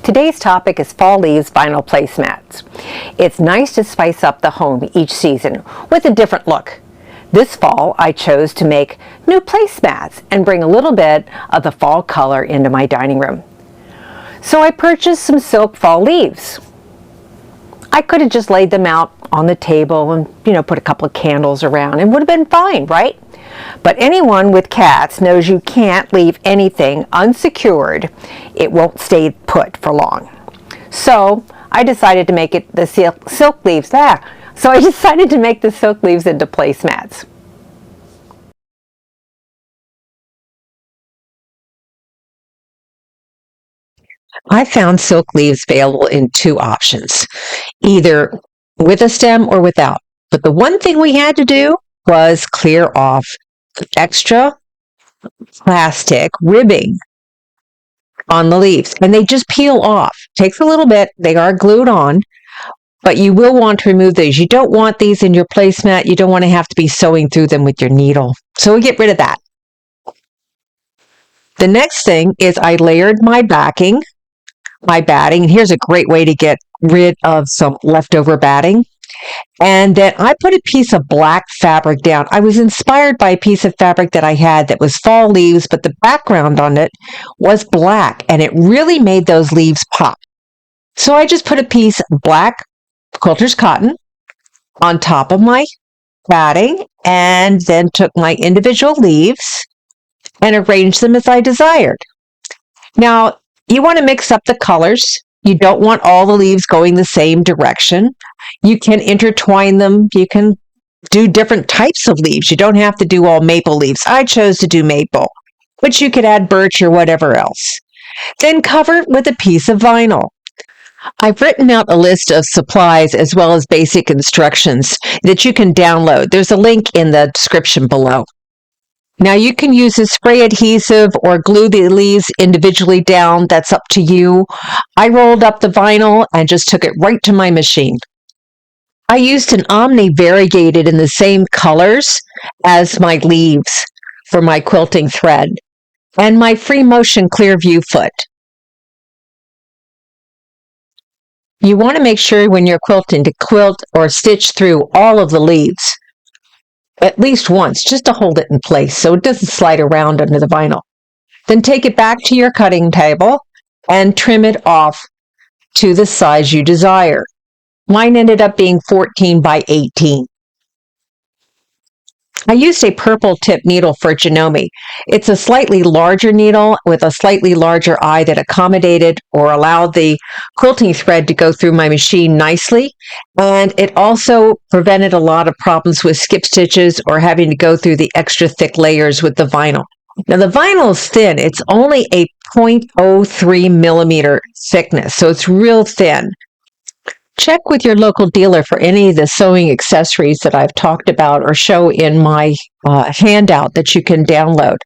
Today's topic is fall leaves vinyl placemats. It's nice to spice up the home each season with a different look. This fall I chose to make new placemats and bring a little bit of the fall color into my dining room. So I purchased some silk fall leaves. I could have just laid them out on the table and put a couple of candles around. It would have been fine, right? But anyone with cats knows you can't leave anything unsecured. It won't stay put for long. So I decided to make it the silk leaves. So I decided to make the silk leaves into placemats. I found silk leaves available in two options, either with a stem or without. But the one thing we had to do was clear off extra plastic ribbing on the leaves, and they just peel off. Takes a little bit. They are glued on, but you will want to remove these. You don't want these in your placemat. You don't want to have to be sewing through them with your needle. So we get rid of that. The next thing is I layered my batting. Here's a great way to get rid of some leftover batting. And then I put a piece of black fabric down. I was inspired by a piece of fabric that I had that was fall leaves, but the background on it was black, and it really made those leaves pop. So I just put a piece of black quilter's cotton on top of my batting, and then took my individual leaves and arranged them as I desired. Now, you want to mix up the colors. You don't want all the leaves going the same direction. You can intertwine them. You can do different types of leaves. You don't have to do all maple leaves. I chose to do maple, but you could add birch or whatever else. Then cover it with a piece of vinyl. I've written out a list of supplies as well as basic instructions that you can download. There's a link in the description below. Now you can use a spray adhesive or glue the leaves individually down. That's up to you. I rolled up the vinyl and just took it right to my machine. I used an Omni variegated in the same colors as my leaves for my quilting thread, and my free motion clear view foot. You want to make sure when you're quilting to quilt or stitch through all of the leaves at least once, just to hold it in place so it doesn't slide around under the vinyl. Then take it back to your cutting table and trim it off to the size you desire. Mine ended up being 14 by 18. I used a purple tip needle for Janome. It's a slightly larger needle with a slightly larger eye that accommodated or allowed the quilting thread to go through my machine nicely. And it also prevented a lot of problems with skip stitches or having to go through the extra thick layers with the vinyl. Now the vinyl is thin. It's only a 0.03 millimeter thickness, so it's real thin. Check with your local dealer for any of the sewing accessories that I've talked about or show in my handout that you can download.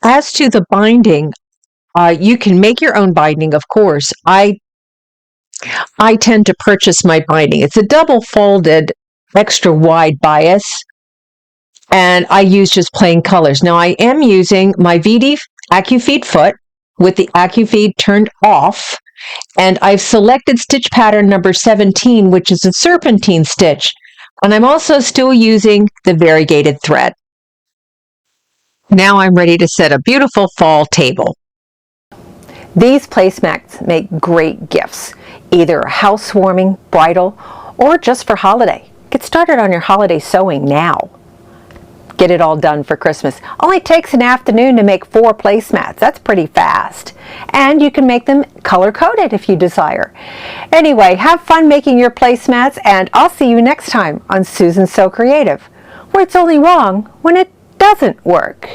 As to the binding, you can make your own binding, of course. I tend to purchase my binding. It's a double folded, extra wide bias, and I use just plain colors. Now I am using my VD AccuFeed foot with the AccuFeed turned off. And I've selected stitch pattern number 17, which is a serpentine stitch. And I'm also still using the variegated thread. Now I'm ready to set a beautiful fall table. These placemats make great gifts, either housewarming, bridal, or just for holiday. Get started on your holiday sewing now. Get it all done for Christmas. Only takes an afternoon to make 4 placemats. That's pretty fast. And you can make them color-coded if you desire. Anyway, have fun making your placemats, and I'll see you next time on Susan So Creative, where it's only wrong when it doesn't work.